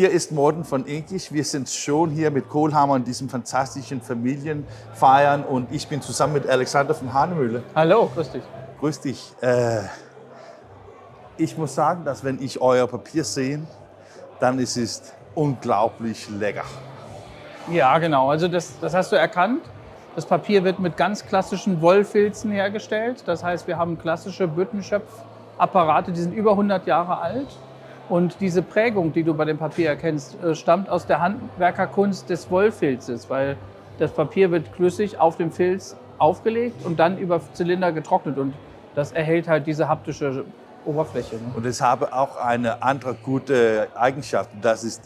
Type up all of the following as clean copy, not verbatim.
Hier ist Morten von Inkisch. Wir sind schon hier mit Kohlhammer in diesem fantastischen Familienfeiern und ich bin zusammen mit Alexander von Hahnemühle. Hallo, grüß dich. Grüß dich. Ich muss sagen, dass wenn ich euer Papier sehe, dann ist es unglaublich lecker. Ja, genau. Also das hast du erkannt. Das Papier wird mit ganz klassischen Wollfilzen hergestellt. Das heißt, wir haben klassische Büttenschöpfapparate, die sind über 100 Jahre alt. Und diese Prägung, die du bei dem Papier erkennst, stammt aus der Handwerkerkunst des Wollfilzes, weil das Papier wird flüssig auf dem Filz aufgelegt und dann über Zylinder getrocknet. Und das erhält halt diese haptische Oberfläche. Ne? Und es habe auch eine andere gute Eigenschaft. Das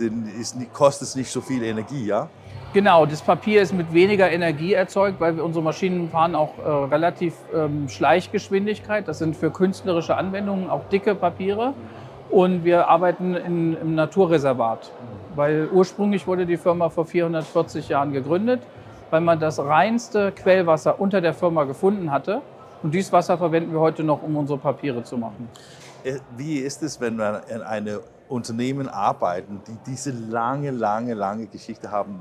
kostet nicht so viel Energie, ja? Genau, das Papier ist mit weniger Energie erzeugt, weil unsere Maschinen fahren auch relativ Schleichgeschwindigkeit. Das sind für künstlerische Anwendungen auch dicke Papiere. Und wir arbeiten im Naturreservat, weil ursprünglich wurde die Firma vor 440 Jahren gegründet, weil man das reinste Quellwasser unter der Firma gefunden hatte. Und dieses Wasser verwenden wir heute noch, um unsere Papiere zu machen. Wie ist es, wenn wir in einem Unternehmen arbeiten, die diese lange Geschichte haben?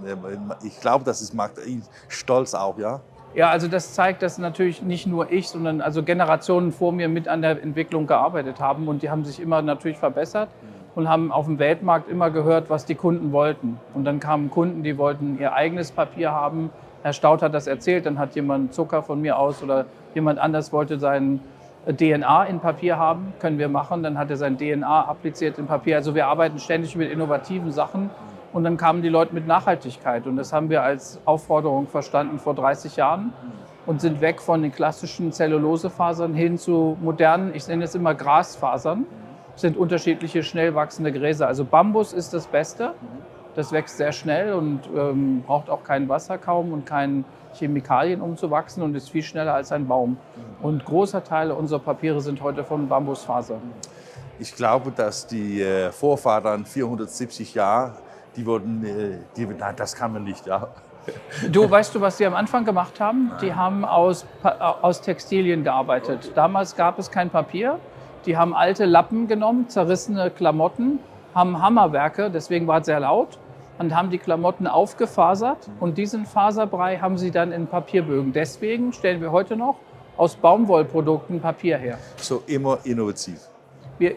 Ich glaube, das macht ihn stolz auch, ja? Ja, also das zeigt, dass natürlich nicht nur ich, sondern also Generationen vor mir mit an der Entwicklung gearbeitet haben. Und die haben sich immer natürlich verbessert und haben auf dem Weltmarkt immer gehört, was die Kunden wollten. Und dann kamen Kunden, die wollten ihr eigenes Papier haben. Herr Staudt hat das erzählt, dann hat jemand Zucker von mir aus oder jemand anders wollte sein DNA in Papier haben, können wir machen. Dann hat er sein DNA appliziert in Papier. Also wir arbeiten ständig mit innovativen Sachen. Und dann kamen die Leute mit Nachhaltigkeit. Und das haben wir als Aufforderung verstanden vor 30 Jahren und sind weg von den klassischen Zellulosefasern hin zu modernen, ich nenne es immer Grasfasern. Das sind unterschiedliche, schnell wachsende Gräser. Also Bambus ist das Beste. Das wächst sehr schnell und braucht auch kein Wasser kaum und keine Chemikalien, um zu wachsen und ist viel schneller als ein Baum. Und großer Teil unserer Papiere sind heute von Bambusfaser. Ich glaube, dass die Vorfahren 470 Jahre, nein, das kann man nicht, ja. Weißt du, was die am Anfang gemacht haben? Die haben aus Textilien gearbeitet. Damals gab es kein Papier. Die haben alte Lappen genommen, zerrissene Klamotten, haben Hammerwerke, deswegen war es sehr laut, und haben die Klamotten aufgefasert. Und diesen Faserbrei haben sie dann in Papierbögen. Deswegen stellen wir heute noch aus Baumwollprodukten Papier her. So immer innovativ.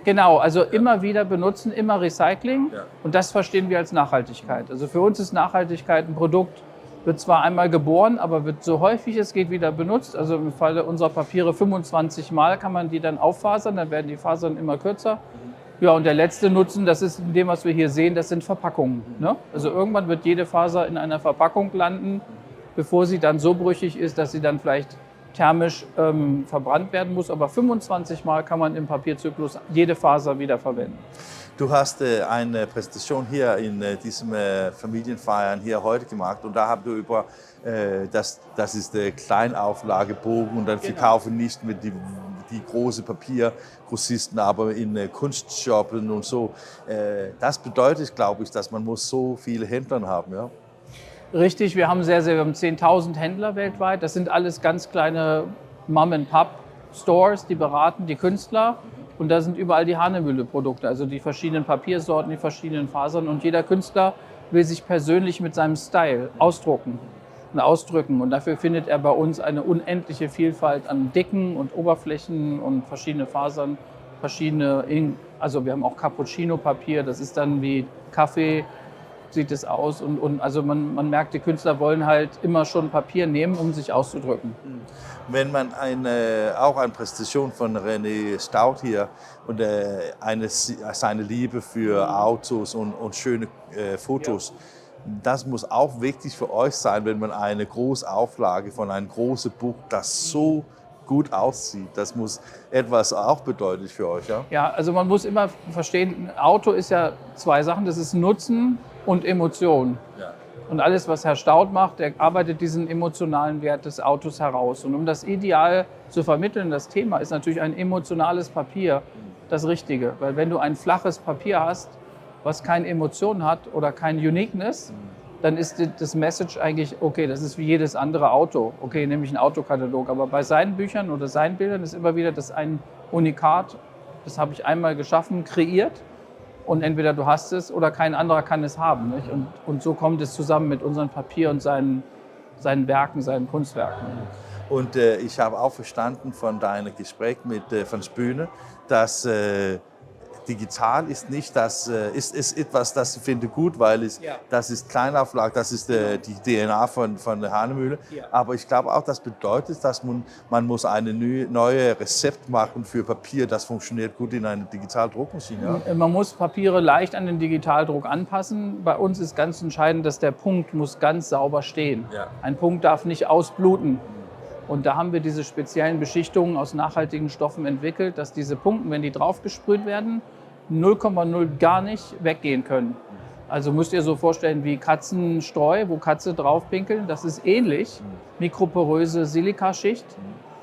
Genau, also immer wieder benutzen, immer Recycling und das verstehen wir als Nachhaltigkeit. Also für uns ist Nachhaltigkeit ein Produkt, wird zwar einmal geboren, aber wird so häufig es geht wieder benutzt. Also im Falle unserer Papiere 25 Mal kann man die dann auffasern, dann werden die Fasern immer kürzer. Ja, und der letzte Nutzen, das ist in dem, was wir hier sehen, das sind Verpackungen. Ne? Also irgendwann wird jede Faser in einer Verpackung landen, bevor sie dann so brüchig ist, dass sie dann vielleicht thermisch verbrannt werden muss, aber 25 Mal kann man im Papierzyklus jede Faser wieder verwenden. Du hast eine Präsentation hier in diesem Familienfeiern hier heute gemacht und da habt ihr über, das ist der Kleinauflagebogen und dann verkaufen nicht mit die großen Papiergrossisten, aber in Kunstshoppen und so. Das bedeutet, glaube ich, dass man muss so viele Händler haben, ja? Richtig, wir haben 10.000 Händler weltweit. Das sind alles ganz kleine Mom-and-Pop-Stores, die beraten die Künstler. Und da sind überall die Hahnemühle-Produkte, also die verschiedenen Papiersorten, die verschiedenen Fasern. Und jeder Künstler will sich persönlich mit seinem Style ausdrucken und ausdrücken. Und dafür findet er bei uns eine unendliche Vielfalt an Dicken und Oberflächen und verschiedene Fasern, also wir haben auch Cappuccino-Papier, das ist dann wie Kaffee, sieht es aus und also man merkt, die Künstler wollen halt immer schon Papier nehmen, um sich auszudrücken. Wenn man auch eine Präsentation von René Staudt hier und seine Liebe für Autos und schöne Fotos, das muss auch wichtig für euch sein, wenn man eine große Auflage von einem großen Buch, das so gut aussieht. Das muss etwas auch bedeuten für euch, ja? Ja, also man muss immer verstehen, ein Auto ist ja zwei Sachen, das ist Nutzen und Emotion. Ja. Und alles, was Herr Staudt macht, der arbeitet diesen emotionalen Wert des Autos heraus. Und um das ideal zu vermitteln, das Thema ist natürlich ein emotionales Papier das Richtige. Weil wenn du ein flaches Papier hast, was keine Emotion hat oder kein Uniqueness, dann ist das Message eigentlich, okay, das ist wie jedes andere Auto. Okay, nämlich ein Autokatalog. Aber bei seinen Büchern oder seinen Bildern ist immer wieder das ein Unikat, das habe ich einmal geschaffen, kreiert. Und entweder du hast es oder kein anderer kann es haben. Nicht? Und so kommt es zusammen mit unserem Papier und seinen Werken, seinen Kunstwerken. Und ich habe auch verstanden von deinem Gespräch mit Van Spüne, dass digital ist nicht das, ist etwas, das ich finde gut, weil das ist Kleinauflage, das ist die DNA von der Hahnemühle. Ja. Aber ich glaube auch, das bedeutet, dass man muss eine neue Rezept machen für Papier, das funktioniert gut in einer Digitaldruckmaschine. Ja? Man muss Papiere leicht an den Digitaldruck anpassen. Bei uns ist ganz entscheidend, dass der Punkt muss ganz sauber stehen. Ja. Ein Punkt darf nicht ausbluten. Und da haben wir diese speziellen Beschichtungen aus nachhaltigen Stoffen entwickelt, dass diese Punkte, wenn die draufgesprüht werden, 0,0 gar nicht weggehen können. Also müsst ihr so vorstellen wie Katzenstreu, wo Katze drauf pinkeln. Das ist ähnlich. Mikroporöse Silikaschicht.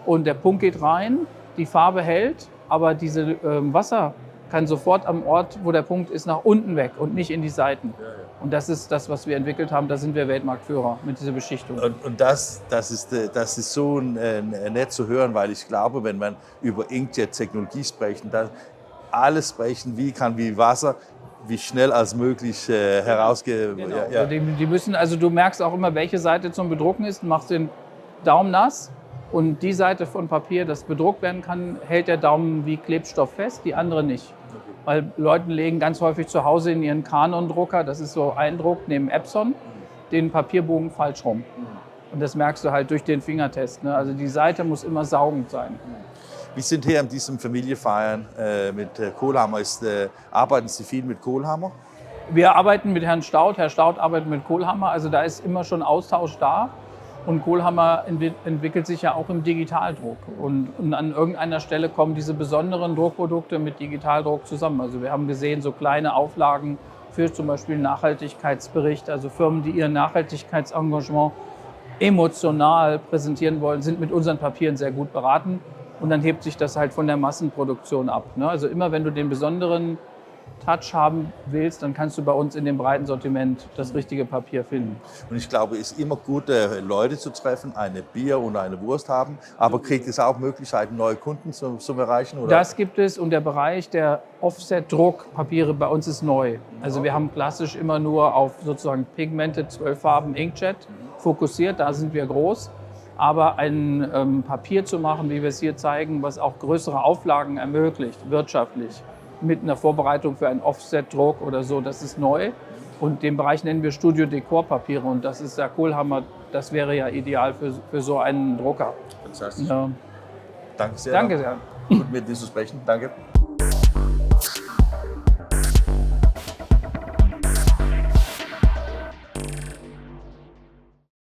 Und der Punkt geht rein, die Farbe hält, aber diese Wasser kann sofort am Ort, wo der Punkt ist, nach unten weg und nicht in die Seiten. Und das ist das, was wir entwickelt haben. Da sind wir Weltmarktführer mit dieser Beschichtung. Und das ist so nett zu hören, weil ich glaube, wenn man über Inkjet-Technologie sprechen, alles sprechen, wie Wasser, wie schnell als möglich herausgehen. Genau. Ja. Die müssen, also du merkst auch immer, welche Seite zum Bedrucken ist, machst den Daumen nass und die Seite von Papier, das bedruckt werden kann, hält der Daumen wie Klebstoff fest, die andere nicht. Weil Leute legen ganz häufig zu Hause in ihren Canon-Drucker, das ist so ein Druck neben Epson, den Papierbogen falsch rum. Und das merkst du halt durch den Fingertest. Ne? Also die Seite muss immer saugend sein. Wir sind hier an diesem Familienfeiern mit Kohlhammer. Arbeiten Sie viel mit Kohlhammer? Wir arbeiten mit Herrn Staudt. Herr Staudt arbeitet mit Kohlhammer. Also da ist immer schon Austausch da. Und Kohlhammer entwickelt sich ja auch im Digitaldruck. Und an irgendeiner Stelle kommen diese besonderen Druckprodukte mit Digitaldruck zusammen. Also wir haben gesehen, so kleine Auflagen für zum Beispiel Nachhaltigkeitsbericht. Also Firmen, die ihr Nachhaltigkeitsengagement emotional präsentieren wollen, sind mit unseren Papieren sehr gut beraten. Und dann hebt sich das halt von der Massenproduktion ab. Ne? Also immer, wenn du den besonderen Touch haben willst, dann kannst du bei uns in dem breiten Sortiment das richtige Papier finden. Und ich glaube, es ist immer gut, Leute zu treffen, eine Bier und eine Wurst haben. Aber kriegt es auch Möglichkeiten, neue Kunden zu erreichen? Oder? Das gibt es und der Bereich der Offset-Druckpapiere bei uns ist neu. Also wir haben klassisch immer nur auf sozusagen Pigmented 12 Farben Inkjet fokussiert, da sind wir groß. Aber ein Papier zu machen, wie wir es hier zeigen, was auch größere Auflagen ermöglicht, wirtschaftlich, mit einer Vorbereitung für einen Offset-Druck oder so, das ist neu. Und den Bereich nennen wir Studio-Dekor-Papiere und das ist der Kohlhammer, das wäre ja ideal für so einen Drucker. Fantastisch. Ja. Danke sehr. Danke sehr. Gut mit dir zu sprechen. Danke.